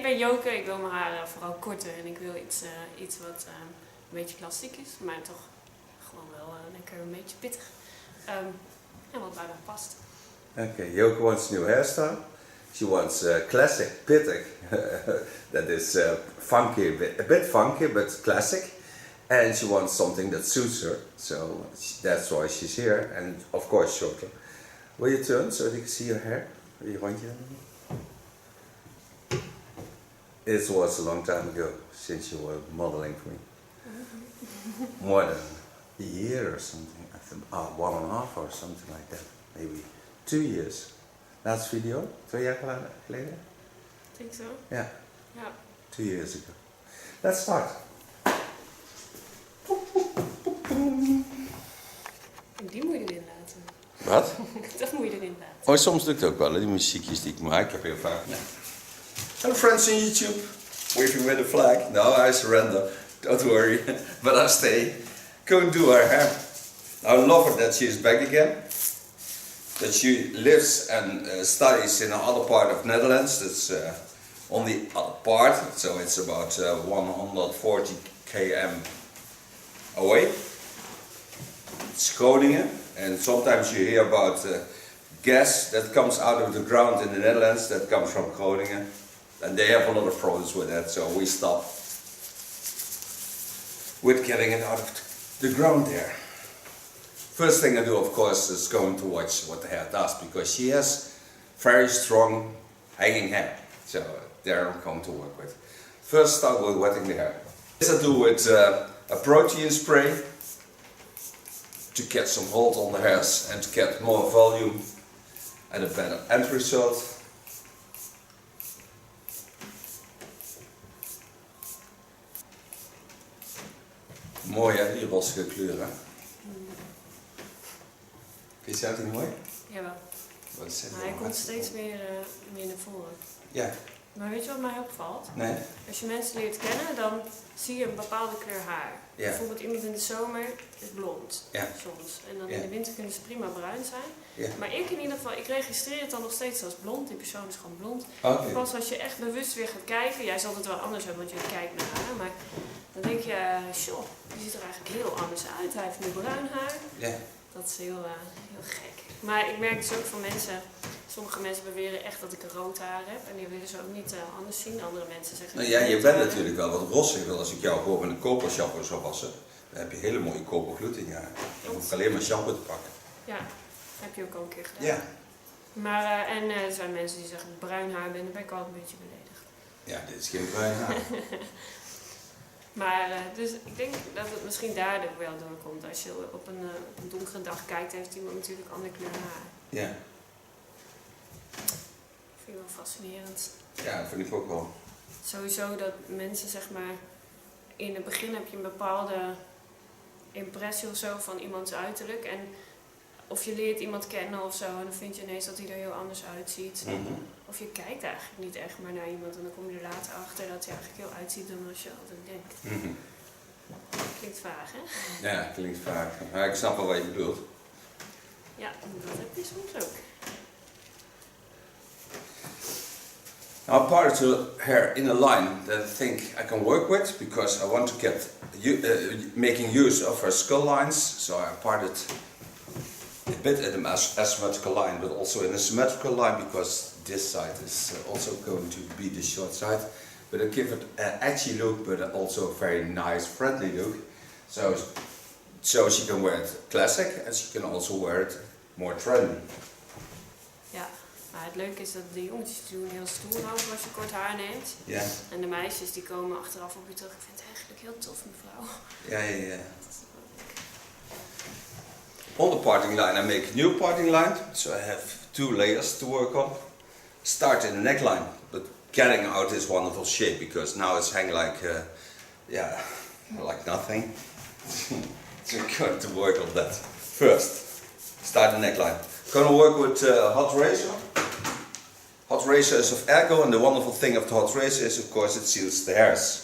ik ben Joke, ik wil mijn haar vooral korter en ik wil iets wat een beetje klassiek is, maar toch gewoon wel lekker een beetje pittig. En wat bij mij past. Okay, Joke wants a new hairstyle. She wants classic, pittig, that is funky, a bit funky but classic. And she wants something that suits her, so that's why she's here. And of course shorter. Will you turn so you can see your hair? Wil je rondje doen? It was a long time ago since you were modeling for me. More than a year or something. I think 1.5 or something like that. Maybe 2 years. Last video, 2 jaar geleden? I think so. Yeah. Yeah. 2 years ago. Let's start. Die moet je erin laten. Wat? Dat moet je erin laten. Oh, soms lukt het ook wel, hè, die muziekjes die ik maak. Ik heb heel vaak. Ja. Hello friends on YouTube. Waving with a flag. No, I surrender. Don't worry. But I stay. Go and do her hair. I love it that she is back again. That she lives and studies in another part of Netherlands. That's on the other part. So it's about 140 km away. It's Groningen. And sometimes you hear about gas that comes out of the ground in the Netherlands. That comes from Groningen. And they have a lot of problems with that, so we stop with getting it out of the ground there. First thing I do, of course, is going to watch what the hair does, because she has very strong hanging hair. So there I'm going to work with. First start with wetting the hair. This I do with a protein spray to get some hold on the hairs and to get more volume and a better end result. Mooi hè, die rossige kleuren. Vind je het niet mooi? Jawel. Wat is het? Maar hij komt steeds meer naar voren. Ja. Maar weet je wat mij opvalt? Nee. Als je mensen leert kennen, dan zie je een bepaalde kleur haar. Ja. Bijvoorbeeld iemand in de zomer is blond, Ja. soms. En dan Ja. in de winter kunnen ze prima bruin zijn. Ja. Maar ik in ieder geval, ik registreer het dan nog steeds als blond. Die persoon is gewoon blond. Oké. Pas als je echt bewust weer gaat kijken, jij zal het wel anders hebben, want je kijkt naar haar. Maar dan denk je, joh, die ziet er eigenlijk heel anders uit. Hij heeft nu bruin haar. Ja. Dat is heel gek. Maar ik merk dus ook van mensen, sommige mensen beweren echt dat ik rood haar heb. En die willen ze ook niet anders zien. Andere mensen zeggen... Nou ja, je bent natuurlijk wel wat rossig. Want als ik jou gewoon met een kopershampoo zou wassen, dan heb je hele mooie kopergloed in je haar. Dan hoef ik alleen maar shampoo te pakken. Ja, heb je ook al een keer gedaan. Ja. Maar, en er zijn mensen die zeggen dat ik bruin haar ben, dan ben ik altijd een beetje beledigd. Ja, dit is geen bruin haar. Maar, dus ik denk dat het misschien daardoor wel doorkomt. Als je op een donkere dag kijkt, heeft iemand natuurlijk andere kleur haar. Ja. Dat vind ik wel fascinerend. Ja, dat vind ik ook wel. Sowieso dat mensen, zeg maar, in het begin heb je een bepaalde impressie of zo van iemands uiterlijk. En of je leert iemand kennen of zo en dan vind je ineens dat hij er heel anders uitziet. Of je kijkt eigenlijk niet echt maar naar iemand en dan kom je er later achter dat hij eigenlijk heel uitziet dan als je altijd denkt. Klinkt vaag, hè? Ja, klinkt vaag. Maar ik snap wel wat je bedoelt. Ja, dat heb je soms ook. Now, part of the hair in a line that I think I can work with, because I want to get making use of her skull lines, so I parted a bit in an asymmetrical line, but also in a symmetrical line, because this side is also going to be the short side. But I give it an edgy look, but also a very nice, friendly look. So she can wear it classic, and she can also wear it more trendy. Ja, maar het leuke is dat de jongetjes doen heel stoer over als je kort haar neemt. Ja. En de meisjes die komen achteraf op je terug. Ik vind het eigenlijk heel tof, mevrouw. Ja. On the parting line I make a new parting line, so I have 2 layers to work on. Start in the neckline, but getting out this wonderful shape, because now it's hanging like, like nothing. So I'm going to work on that. First, start the neckline. Gonna work with HOTRAZOR. HOTRAZOR is of Ergo, and the wonderful thing of the HOTRAZOR is, of course, it seals the hairs.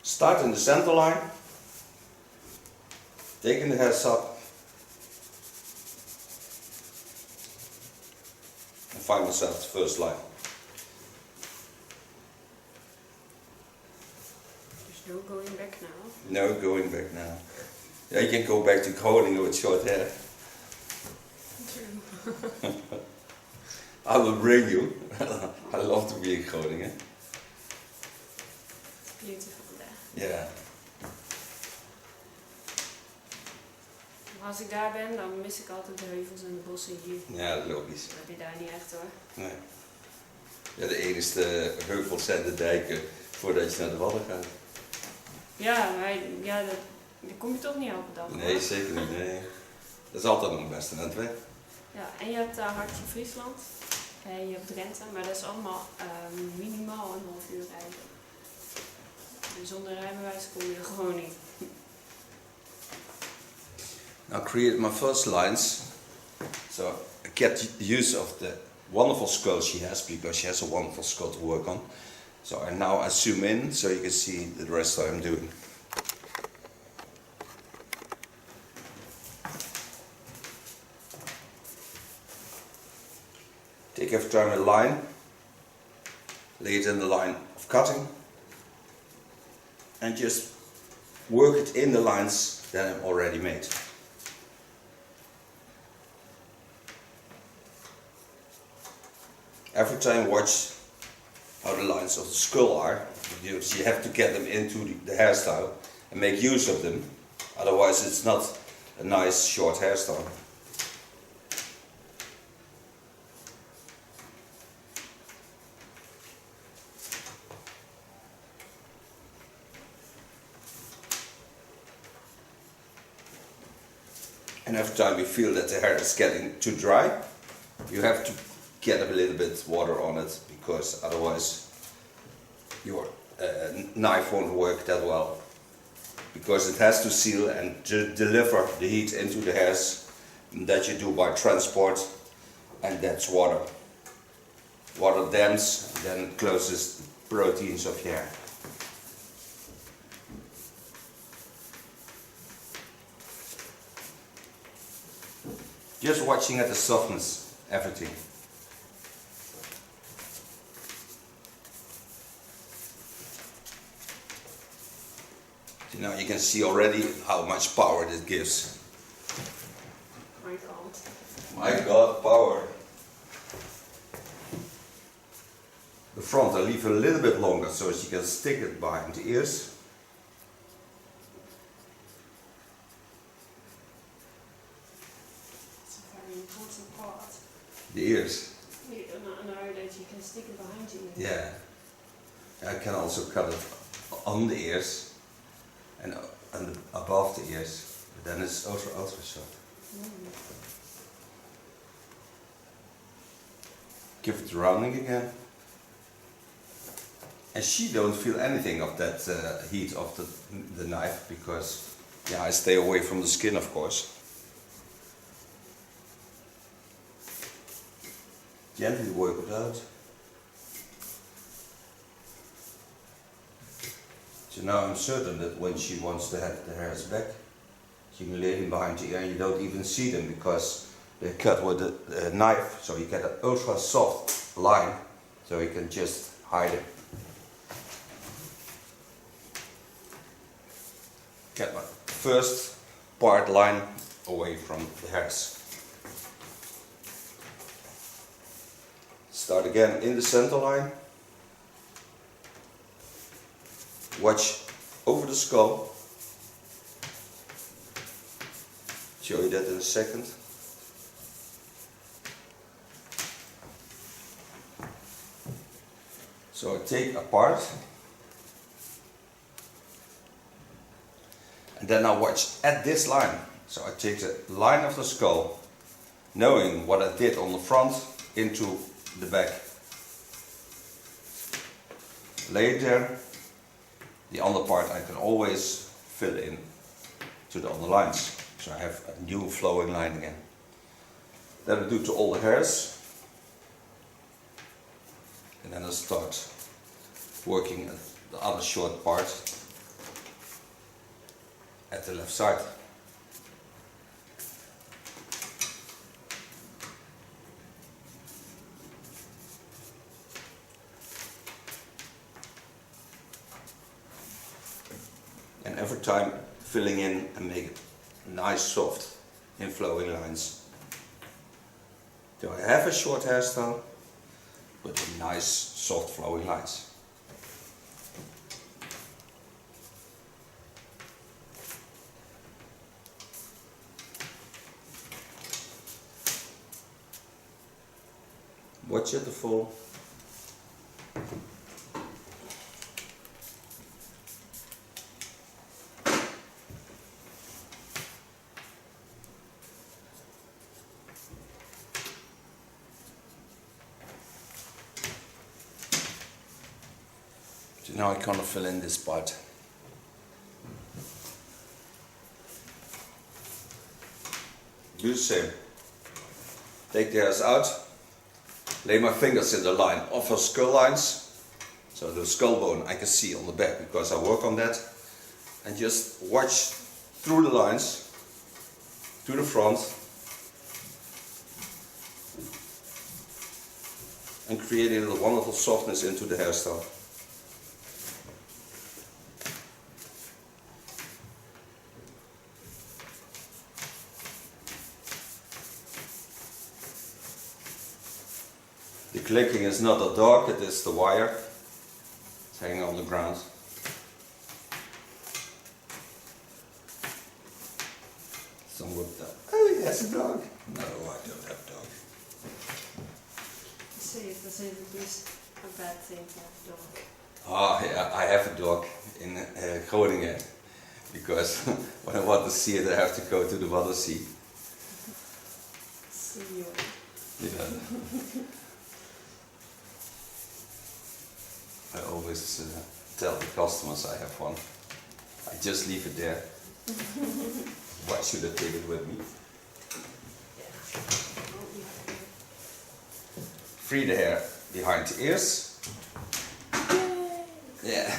Start in the center line. Taking the hairs up. And find myself the first line. No going back now. No going back now. Yeah, you can go back to coding with short hair. True. I will bring you. I love to be in Groningen. Beautiful there. Ja. Maar als ik daar ben, dan mis ik altijd de heuvels en de bossen hier. Ja, logisch. Dat heb je daar niet echt hoor. Nee. Ja, de enige heuvels zijn de dijken voordat je naar de Wadden gaat. Ja, maar ja, daar kom je toch niet elke dag. Nee, hoor. zeker niet. Nee. Dat is altijd nog het beste net weg. Ja, en je hebt Hartje Friesland. En je hebt Drenthe, maar dat is allemaal minimaal een half uur rijden. En zonder rijbewijs kom je er gewoon niet. I created my first lines, so I kept use of the wonderful skull she has because she has a wonderful skull to work on. So now I zoom in so you can see the rest I'm doing. Take every time a line, lay it in the line of cutting, and just work it in the lines that I've already made. Every time watch how the lines of the skull are, because you have to get them into the hairstyle and make use of them, otherwise it's not a nice short hairstyle. And every time you feel that the hair is getting too dry, you have to get a little bit water on it, because otherwise your knife won't work that well. Because it has to seal and deliver the heat into the hairs that you do by transport, and that's water. Water damps, then it closes the proteins of your hair. Just watching at the softness, everything. So now you can see already how much power this gives. I can't. My God, power. The front I leave a little bit longer so she can stick it behind the ears. It's a very important part. The ears. No, that you can stick it behind you. Yeah. I can also cut it on the ears and above the ears. But then it's ultra short. Give it rounding again. And she don't feel anything of that heat of the knife, because yeah, I stay away from the skin, of course. Gently work it out. So now I'm certain that when she wants to have the hairs back, she can lay them behind the ear and you don't even see them, because they're cut with a knife, so you get an ultra soft line, so you can just hide it. Get my first part line away from the hairs. Start again in the center line. Watch over the skull. Show you that in a second. So I take a part. And then I watch at this line. So I take the line of the skull, knowing what I did on the front, into the back. Lay it there. The under part I can always fill in to the other lines. So I have a new flowing line again. That I do to all the hairs. And then I start working at the other short part at the left side. every time filling in and make it nice soft in flowing lines. So I have a short hairstyle, but with nice soft flowing lines. Watch it to fall. So now I kind of fill in this part. Do the same. Take the hairs out. Lay my fingers in the line of her skull lines. So the skull bone I can see on the back because I work on that. And just watch through the lines to the front. And creating a wonderful softness into the hairstyle. The clicking is not a dog, it is the wire. It's hanging on the ground. Some would oh, he has a dog. No, I don't have a dog. See, it doesn't use a bad thing to have a dog. Oh yeah, I have a dog in Groningen. Because when I want to see it, I have to go to the Waddenzee. See you. Yeah. I always tell the customers I have one. I just leave it there. Why should I take it with me? Free the hair behind the ears. Yeah.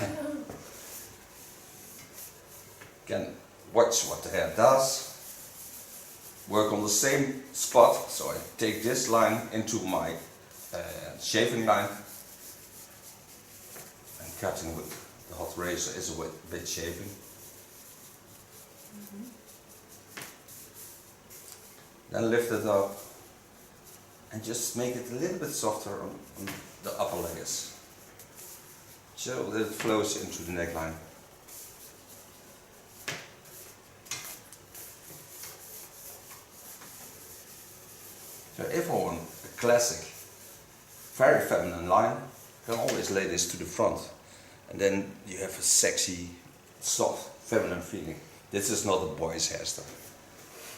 Can watch what the hair does. Work on the same spot. So I take this line into my shaving line. Cutting with the hot razor is a bit shaving. Then lift it up and just make it a little bit softer on the upper layers so that it flows into the neckline. So if I want a classic, very feminine line, I can always lay this to the front. And then you have a sexy, soft, feminine feeling. This is not a boy's hairstyle.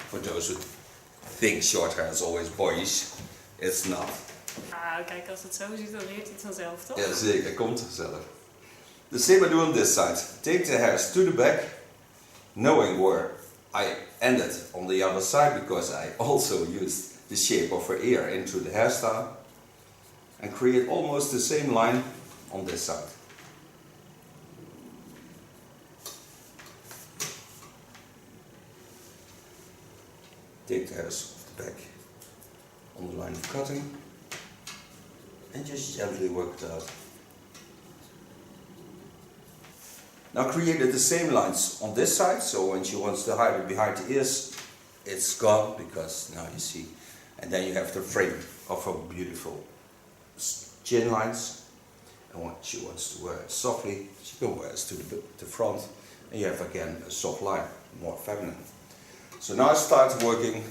For those who think short hair is always boyish, it's not. Ah, kijk, als het zo ziet, dan leert het vanzelf, toch? Ja, zeker. Komt vanzelf. The same I do on this side. Take the hairs to the back, knowing where I ended on the other side, because I also used the shape of her ear into the hairstyle, and create almost the same line on this side. Take the hairs off the back on the line of cutting and just gently work it out. Now created the same lines on this side, so when she wants to hide it behind the ears, it's gone because now you see. And then you have the frame of her beautiful chin lines. And when she wants to wear it softly, she can wear it to the front. And you have again a soft line, more feminine. So now I start working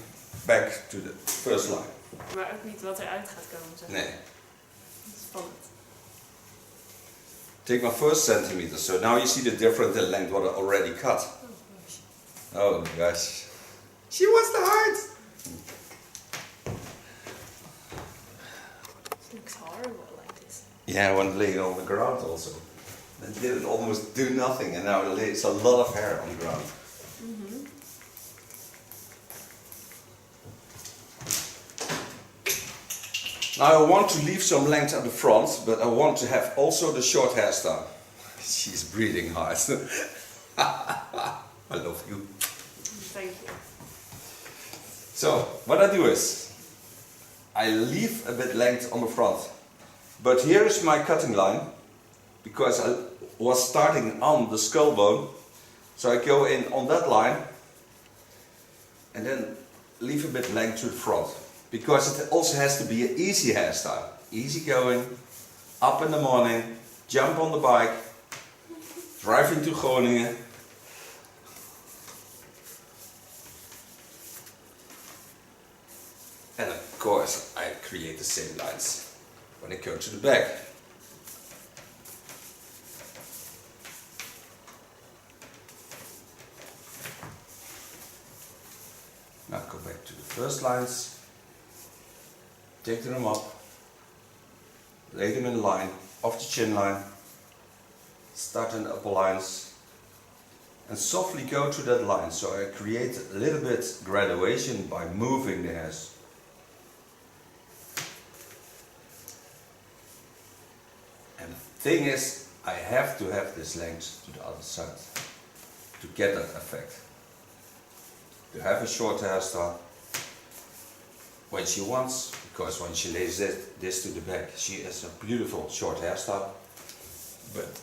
back to the first line. Maar ook niet wat eruit gaat komen, zeg. Nee. Spannend. Take my first centimeter. So now you see the difference in length what I already cut. Oh gosh. She wants to hide. It looks horrible like this. Yeah, when laying on the ground also. Then did it almost do nothing, and now it's a lot of hair on the ground. Now I want to leave some length at the front, but I want to have also the short hairstyle. She's breathing hard. I love you. Thank you. So, what I do is, I leave a bit length on the front. But here is my cutting line, because I was starting on the skull bone, So I go in on that line and then leave a bit length to the front. Because it also has to be an easy hairstyle. Easy going, up in the morning, jump on the bike, drive into Groningen. And of course I create the same lines when I go to the back. Now go back to the first lines, take them up, lay them in line, off the chin line, start in the upper lines, and softly go to that line. So I create a little bit graduation by moving the hairs. And the thing is, I have to have this length to the other side to get that effect. To have a short hairstyle when she wants, because when she lays this to the back, she has a beautiful short hairstyle. But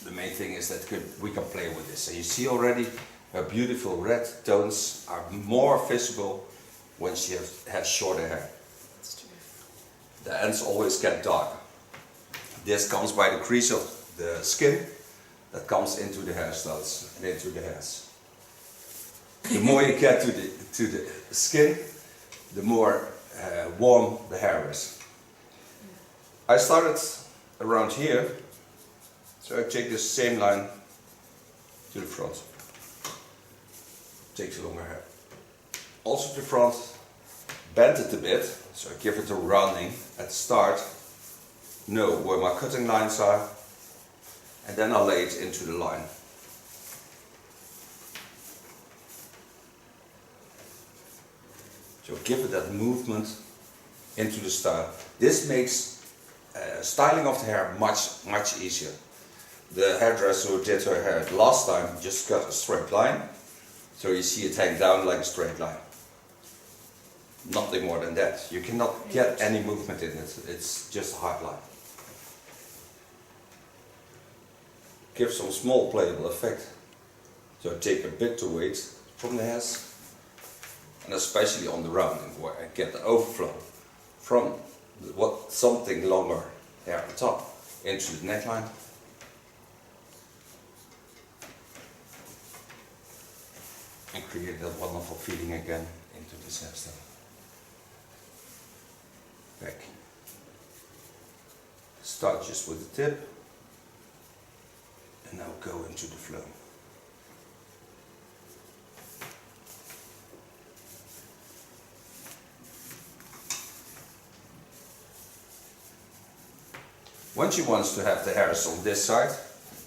the main thing is that we can play with this. And you see already her beautiful red tones are more visible when she has shorter hair. That's true. The ends always get darker. This comes by the crease of the skin that comes into the hairstyles and into the hairs. The more you get to the skin, the more warm the hair is. I started around here, so I take this same line to the front. Take the longer hair. Also to the front, bend it a bit, so I give it a rounding at the start, know where my cutting lines are, and then I lay it into the line. So give it that movement into the style. This makes styling of the hair much easier. The hairdresser who did her hair last time just cut a straight line. So you see it hang down like a straight line. Nothing more than that. You cannot get any movement in it. It's just a hard line. Give some small playable effect. So take a bit of weight from the hairs. And especially on the rounding, where I get the overflow from something longer hair at the top into the neckline. And create that wonderful feeling again into this hairstyle. Back. Start just with the tip and now go into the flow. When she wants to have the hairs on this side,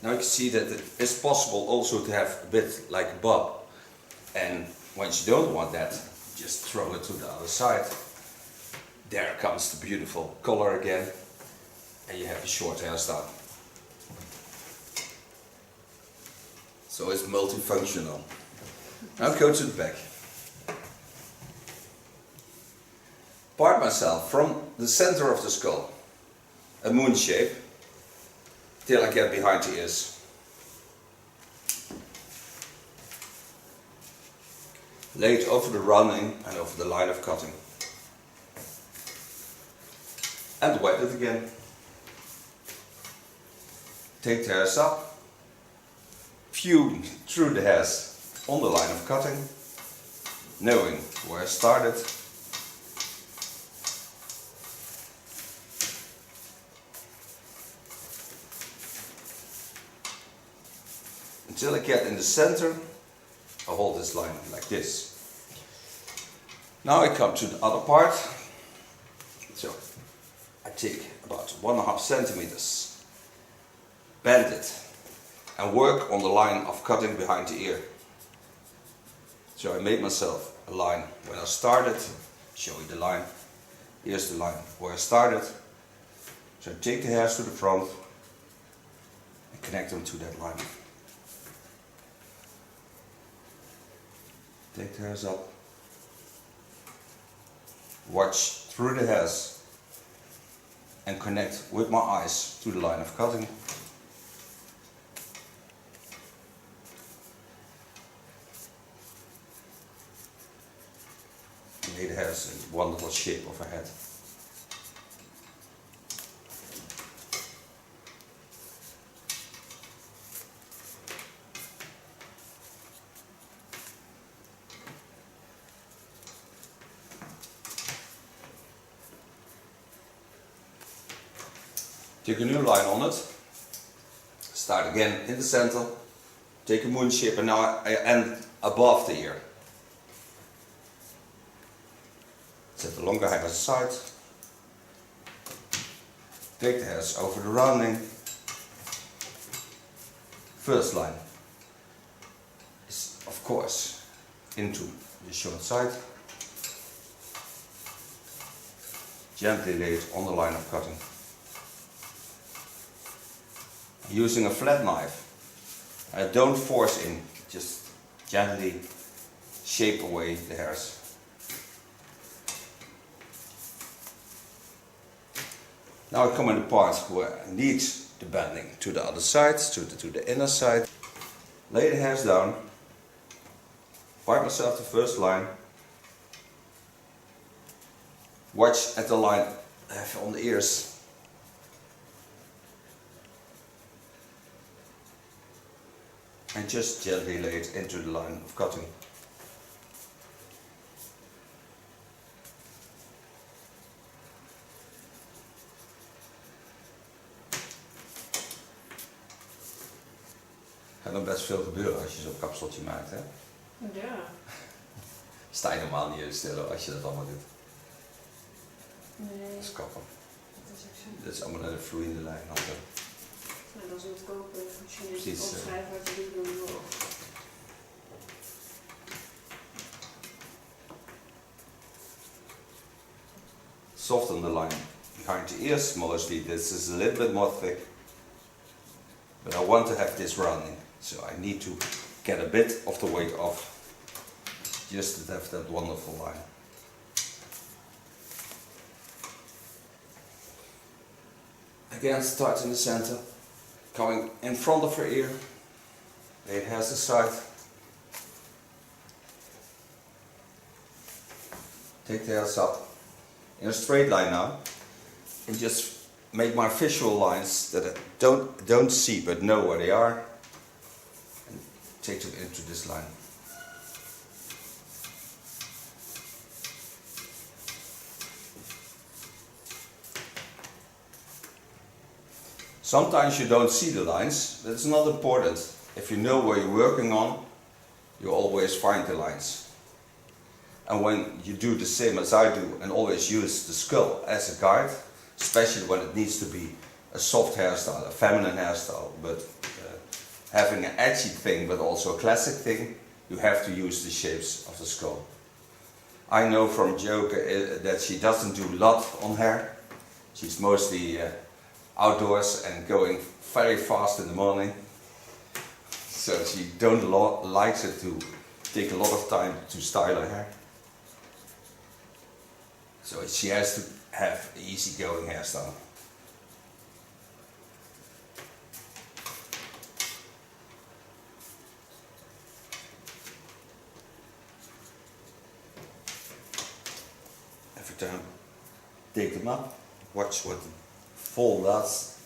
now you can see that it is possible also to have a bit like a bob. And when she don't want that, just throw it to the other side. There comes the beautiful color again, and you have a short hairstyle. So it's multifunctional. Now go to the back. Part myself from the center of the skull. A moon shape till I get behind the ears. Lay it over the running and over the line of cutting. And wet it again. Take the hairs up, view through the hairs on the line of cutting, knowing where I started. Until I get in the center, I hold this line like this. Now I come to the other part. So I take about 1.5 centimeters, bend it, and work on the line of cutting behind the ear. So I made myself a line when I started. Show you the line. Here's the line where I started. So I take the hairs to the front and connect them to that line. Take the hairs up, watch through the hairs and connect with my eyes to the line of cutting. Lady has a wonderful shape of her head. Take a new line on it. Start again in the center. Take a moon shape and now I end above the ear. Set the longer hair aside. Take the hairs over the rounding. First line is of course into the short side. Gently lay it on the line of cutting. Using a flat knife, don't force in, just gently shape away the hairs. Now I come in the part where I need the bending to the other side, to the inner side. Lay the hairs down, wipe myself the first line, watch at the line on the ears. And just gently lay it into the line of cutting. Gaat dan best veel gebeuren als je zo'n kapseltje maakt, hè? Ja. Sta je normaal niet eens stil als je dat allemaal doet. Nee. Dat is kappen. Dat is ook zo. Dit is allemaal naar de vloeiende lijn. Nou, dat is goedkoper. Als je Precies, niet opschrijft wat je doet, dan wel. Soften the line behind the ears. Mostly this is a little bit more thick. But I want to have this rounding. So I need to get a bit of the weight off. Just to have that wonderful line. Again, start in the center. Coming in front of her ear. Lay the hairs aside. Take the hairs up in a straight line now. And just make my visual lines that I don't see but know where they are. And take them into this line. Sometimes you don't see the lines, but it's not important. If you know where you're working on, you always find the lines. And when you do the same as I do and always use the skull as a guide, especially when it needs to be a soft hairstyle, a feminine hairstyle, but having an edgy thing but also a classic thing, you have to use the shapes of the skull. I know from Jo that she doesn't do a lot on hair. She's mostly outdoors and going very fast in the morning, so she don't likes it to take a lot of time to style her hair. So she has to have an easy-going hairstyle. Every time, take them up, watch what the fall does.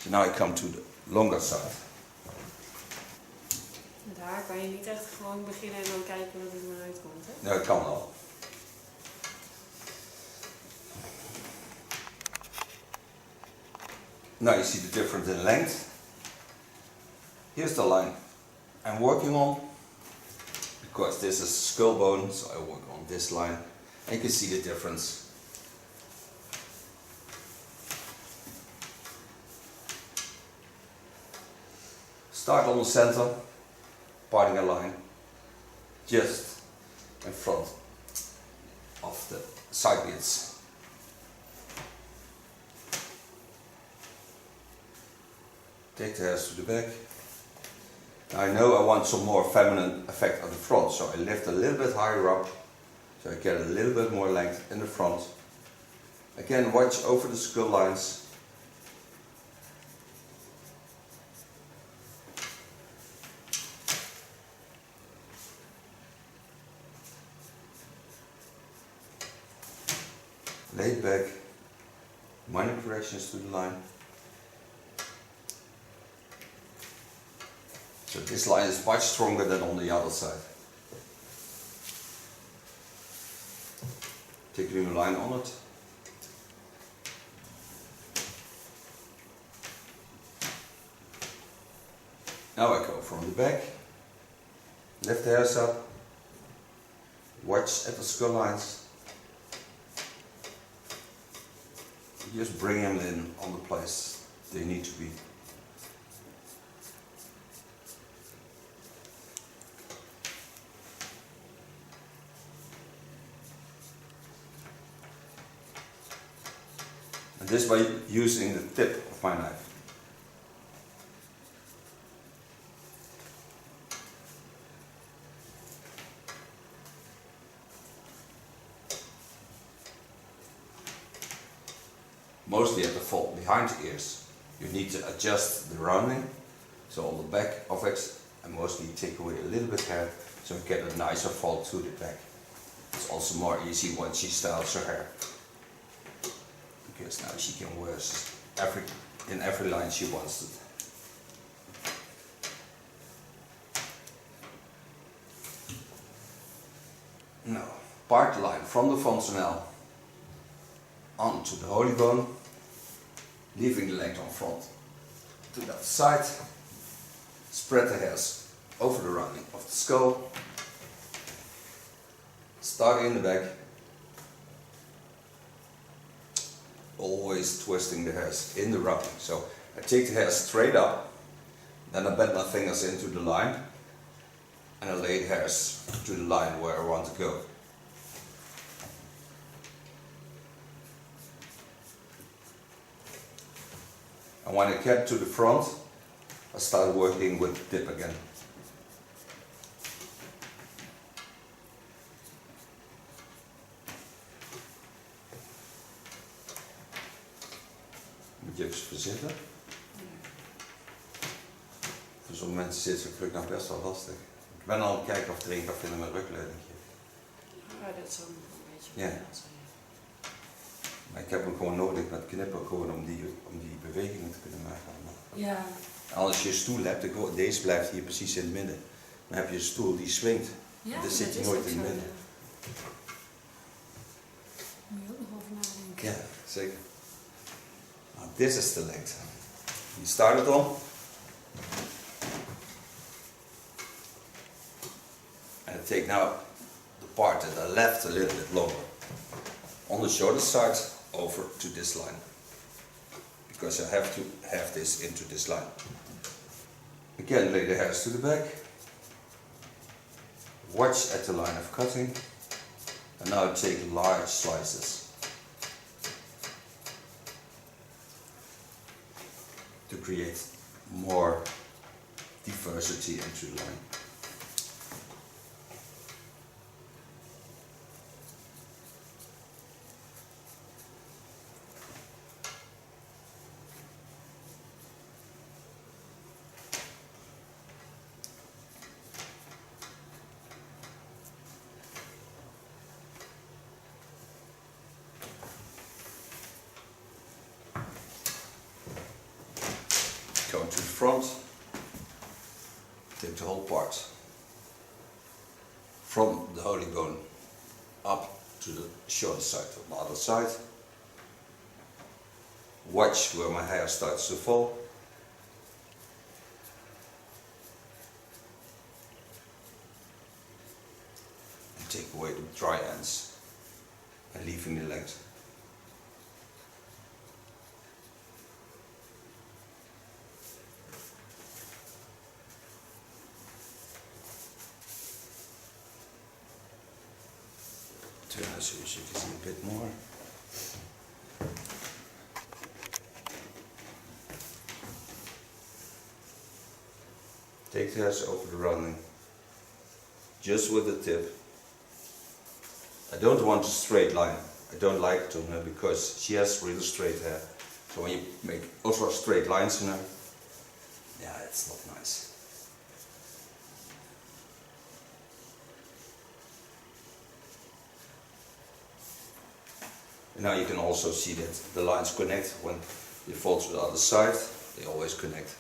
So now I come to the longer side. Daar kan je niet echt gewoon beginnen en dan kijken wat er maar uitkomt, hè? Nou, dat kan wel. Now you see the difference in length. Here's the line I'm working on. Because this is skull bone, so I work on this line. And you can see the difference. Start on the center, parting a line just in front of the side beads. Take the hairs to the back. Now I know I want some more feminine effect at the front, so I lift a little bit higher up, so I get a little bit more length in the front. Again, watch over the skull lines. laid back, minor corrections to the line. So this line is much stronger than on the other side. Take a new line on it. Now I go from the back, lift the hairs up, watch at the skull lines. Just bring them in on the place they need to be. And this by using the tip of my knife. Mostly at the fold behind the ears. You need to adjust the rounding, so on the back of it, and mostly take away a little bit hair, so you get a nicer fold to the back. It's also more easy when she styles her hair, because now she can wear in every line she wants it. Now, part the line from the fontanelle onto the holy bone, leaving the length on front to that side. Spread the hairs over the rounding of the skull, start in the back, always twisting the hairs in the rounding. So I take the hair straight up, then I bend my fingers into the line, and I lay the hairs to the line where I want to go. And when I get to the front, I start working with the tip again. Moet je even verzitten. Voor sommige mensen zit zo'n kruk nou best wel lastig. Ik ben al aan het kijken of ik erin kan vinden met een rugleidingje. Ja, dat zou nog een beetje Ja. zijn. Maar ik heb hem gewoon nodig met knippen gewoon om die bewegingen te kunnen maken. Ja. Als je een stoel hebt, deze blijft hier precies in het midden. Dan heb je een stoel die swingt. Ja, Dan zit je is nooit ook in het zo, midden. Moet je ook nog over nadenken. Ja, zeker. Nou, dit is de lengte. You start it on. And I take now the part that I left a little bit longer on the shoulder side over to this line. Because I have to have this into this line. Again, lay the hairs to the back. Watch at the line of cutting. And now take large slices to create more diversity into the line. Go to the front, take the whole part from the holy bone up to the shoulder side on the other side. Watch where my hair starts to fall. And take away the dry ends and leaving the length. Turn it so you can see a bit more. Take the hairs over the rounding, just with the tip. I don't want a straight line. I don't like it on her because she has really straight hair. So when you make ultra straight lines in her, yeah, it's not nice. And now you can also see that the lines connect when you fold to the other side. They always connect.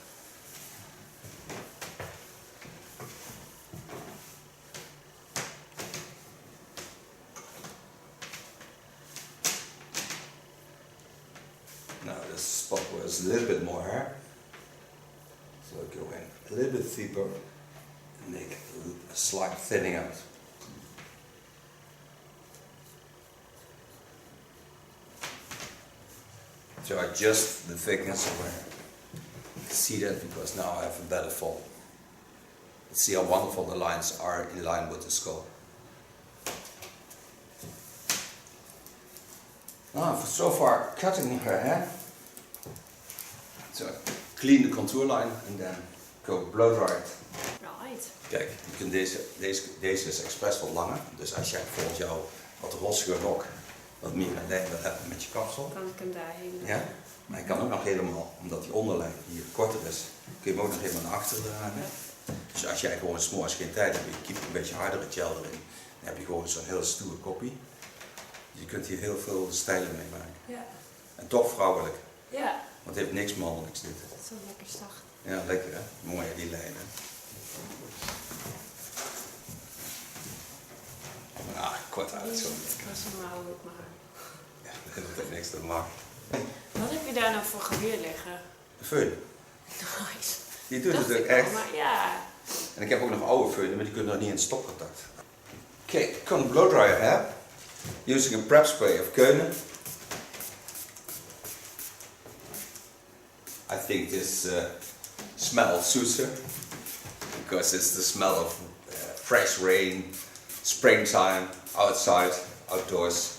Now this spot where there's a little bit more hair. So I go in a little bit deeper and make a slight thinning out. So I adjust the thickness of hair. You can see that because now I have a better fold. See how wonderful the lines are in line with the skull. Now so far cutting her hair. So clean the contour line and then go blow dry it. Right. Kijk, je kunt deze is expres wat langer. Dus als jij bijvoorbeeld jouw wat rossige rok wat meer een lijn wil hebben met je kapsel. Kan ik hem daar helemaal. Ja, maar je kan ook nog helemaal, omdat die onderlijn hier korter is, kun je hem ook nog helemaal naar achteren dragen. Ja. Dus als jij gewoon 's morgens geen tijd hebt, je kiept een beetje hardere gel erin, dan heb je gewoon zo'n heel stoere koppie. Dus je kunt hier heel veel stijlen mee maken. Ja. En toch vrouwelijk. Ja. Want het heeft niks mannelijks dit. Zo lekker zacht. Ja, lekker hè? Mooi die lijnen. Ah, kort uit zo. Dat hou ik maar. Ja, dat heeft niks te maken. Wat heb je daar nou voor geweer liggen? Een föhn. Nice. Die doet Dacht het ook ik al, echt. maar ja. En ik heb ook nog oude föhnen, maar die kunnen nog niet in het stopcontact. Okay, ik kan een blowdryer hebben. Using a prep spray of Keunen. I think this smell suits her because it's the smell of fresh rain, springtime, outside, outdoors.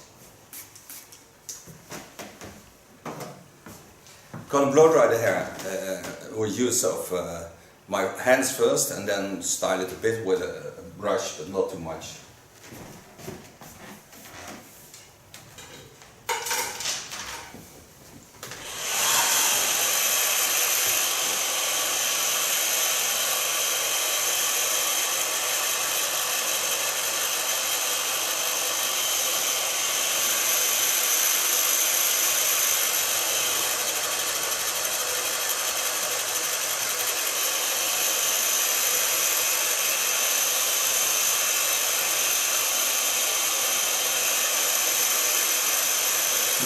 I'm gonna blow dry the hair with use of my hands first and then style it a bit with a brush, but not too much.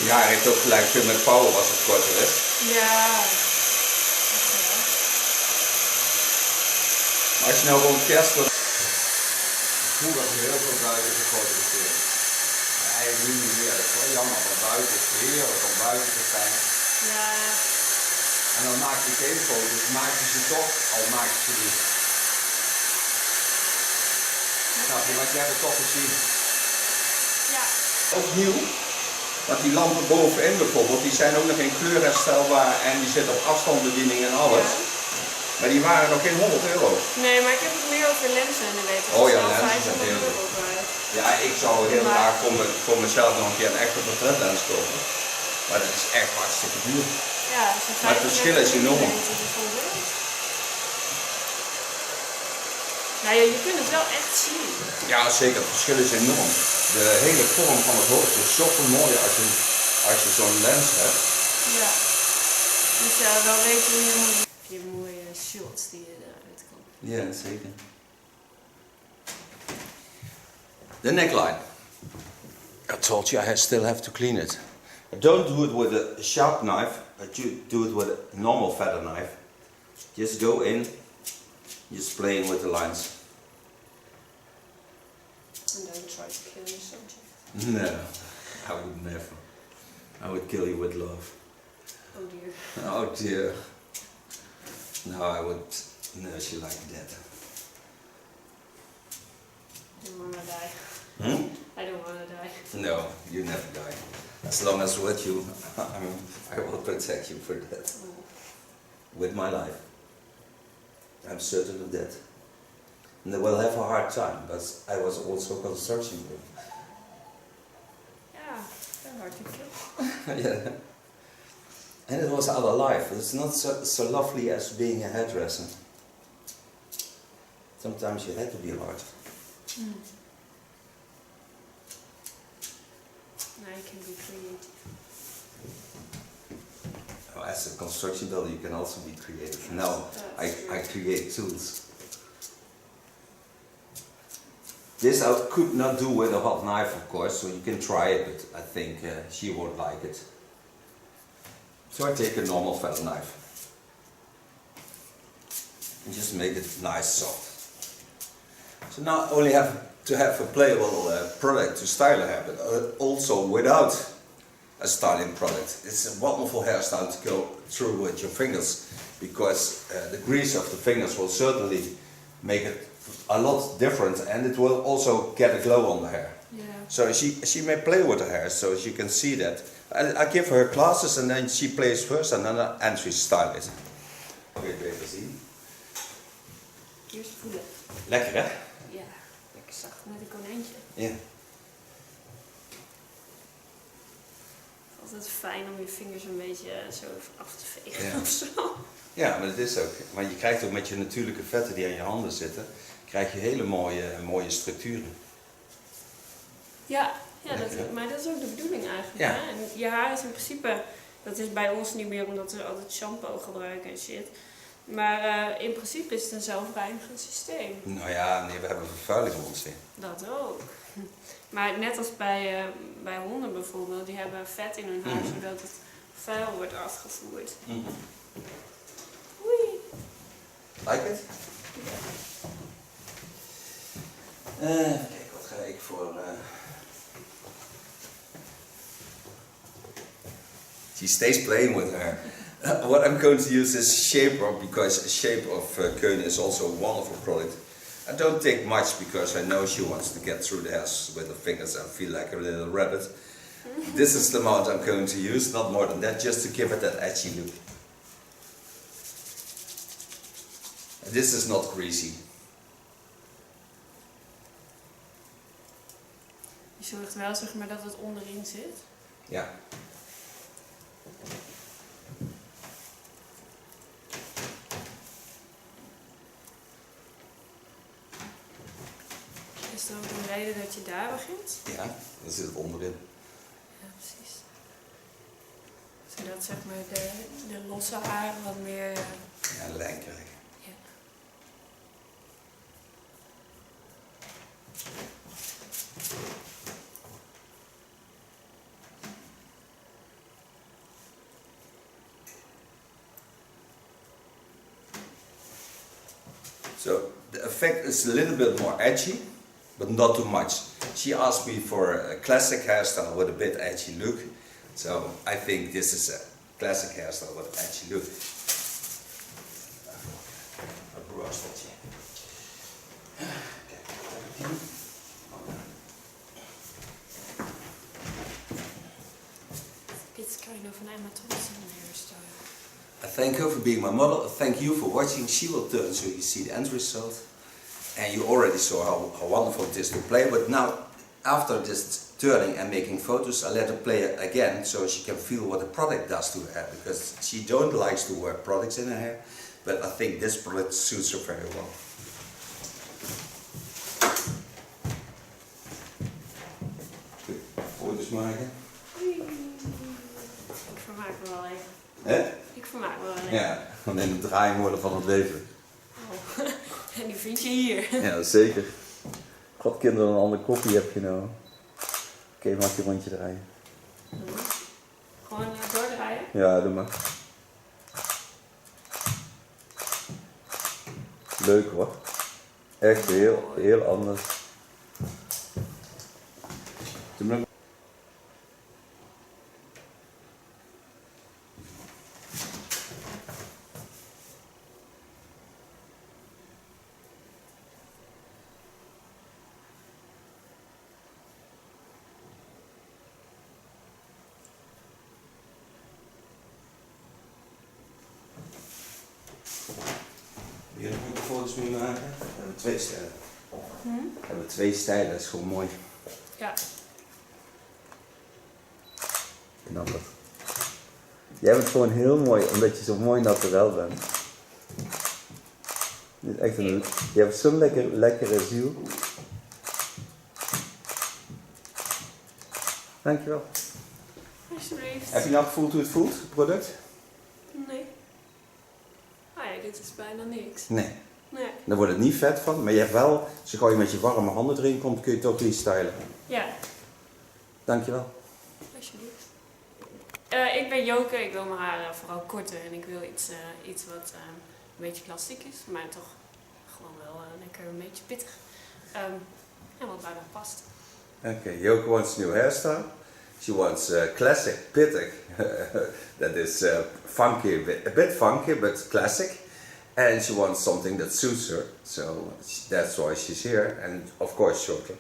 Ja, hij heeft ook gelijk veel met power als het korter is. Ja. Maar als je nou rond kerst wordt... Vroeger had je heel veel buiten gefotografeerd. Maar eigenlijk nu niet meer. Dat is wel jammer, want buiten is heerlijk om buiten te zijn. Ja. En dan maak je geen foto's, maak je ze toch, al maak je ze niet. Snap je, want je hebt het toch gezien. Ja. Ook nieuw. Want die lampen bovenin bijvoorbeeld, die zijn ook nog in kleurherstelbaar en die zitten op afstandsbediening en alles. Ja. Maar die waren nog geen 100 euro. Nee, maar ik heb het meer over lenzen en dan weet ik. Oh ja, lenzen zijn heel goed. Ja, ik zou heel graag voor mezelf nog een keer een echte portretlens kopen. Maar dat is echt hartstikke duur. Ja, maar het verschil is enorm. Nou ja, je kunt het wel echt zien. Ja, zeker. Het verschil is enorm. De hele vorm van het hoofd is zoveel mooier als je zo'n lens hebt. Ja. Dus ja, wel weten hoe je mooie shots die je eruit kan. Ja, zeker. The neckline. I told you I still have to clean it. Don't do it with a sharp knife, but you do it with a normal feather knife. Just go in, just playing with the lines. And don't try to kill your subject. No, I would never. I would kill you with love. Oh dear. Oh dear. No, I would nurse you like that. I don't wanna die. Hmm? I don't wanna die. No, you never die. As long as with you, I will protect you for that. Oh. With my life. I'm certain of that. And they will have a hard time, but I was also searching for them. Yeah, they're hard to kill. Yeah. And it was our life. It's not so lovely as being a hairdresser. Sometimes you had to be hard. Mm. I can be creative. Oh, as a construction builder, you can also be creative. Now, I create tools. This I could not do with a hot knife, of course, so you can try it, but I think she won't like it. So I take a normal felt knife and just make it nice soft. So now I only have to have a playable product to style a hair, but also without a styling product. It's a wonderful hairstyle to go through with your fingers, because the grease of the fingers will certainly make it a lot different, and it will also get a glow on the hair. Yeah. So she may play with her hair, so she can see that. I give her classes and then she plays first and then she style it. Kun je het even zien? Eerst voelen. Lekker hè? Ja, lekker zacht met een konijntje. Ja. Altijd fijn om je vingers een beetje zo af te vegen Ja. of zo. Ja, maar dat is ook. Maar je krijgt ook met je natuurlijke vetten die aan je handen zitten, krijg je hele mooie structuren. Ja, Lekker. maar dat is ook de bedoeling eigenlijk. Ja. Hè? En je haar is in principe, dat is bij ons niet meer omdat we altijd shampoo gebruiken en shit. Maar in principe is het een zelfreinigend systeem. Nou ja, nee, we hebben vervuiling om ons heen. Dat ook. Maar net als bij honden bijvoorbeeld, die hebben vet in hun haar zodat het vuil wordt afgevoerd. Oei. Like it? Kijk, wat ga ik voor... She stays playing with her. What I'm going to use is Shaper, because Shape of Keun is also a wonderful product. I don't take much because I know she wants to get through the hairs with her fingers and feel like a little rabbit. This is the amount I'm going to use, not more than that, just to give it that edgy look. This is not greasy. Je zorgt wel zeg maar dat het onderin zit. Ja. Is er ook een reden dat je daar begint? Ja, dat zit het onderin. Ja, precies. Zodat zeg maar de losse haren wat meer... Ja, lijn krijgen. Ja. So the effect is a little bit more edgy, but not too much. She asked me for a classic hairstyle with a bit edgy look, so I think this is a classic hairstyle with an edgy look. Een borsteltje. It's kind of an amateur hairstyle. I thank her for being my model. I thank you for watching. She will turn so you see the end result. And you already saw how wonderful it is to play. But now, after this turning and making photos, I let her play it again so she can feel what the product does to her hair. Because she don't like to wear products in her hair. But I think this product suits her very well. Goed, foto's maken. Ik vermaak me wel even. Hè? Ik vermaak me wel even. Ja, gewoon in de draaimolen van het leven. Oh. En die vind je hier. Ja, zeker. God, kinderen, een andere koffie heb je nou. Oké, mag je een rondje draaien? Gewoon doordraaien? Ja, doe maar. Leuk hoor. Echt heel anders. Doe maar. Hier moet ik foto's mee maken. We hebben twee stijlen. We hebben twee stijlen, dat is gewoon mooi. Ja. Knap het. Jij bent gewoon heel mooi, omdat je zo mooi naturel bent. Dit is echt een, je hebt zo'n lekkere ziel. Dankjewel. Alsjeblieft. Heb je nou gevoeld hoe het voelt, het product? Nee. Ah ja, dit is bijna niks. Nee. Nee. Daar wordt het niet vet van, maar je hebt wel, zo je met je warme handen erin komt, kun je het ook restylen. Ja. Dankjewel. Alsjeblieft. Ik ben Joke, ik wil mijn haar vooral korter en ik wil iets wat een beetje klassiek is, maar toch gewoon wel lekker een beetje pittig. En wat bij mij past. Okay, Joke wants a new hairstyle. She wants classic, pittig. That is funky, a bit funky, but classic. And she wants something that suits her. So that's why she's here. And of course shorter.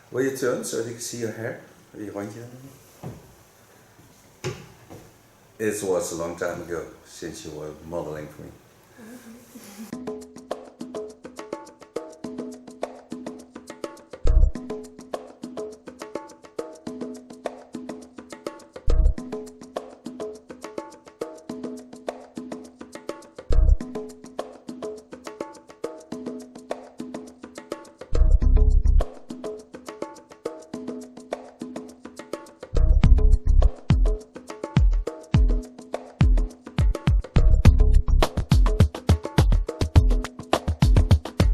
Will you turn so that you can see your hair? Wil je rondje doen? It was a long time ago since you were modeling for me.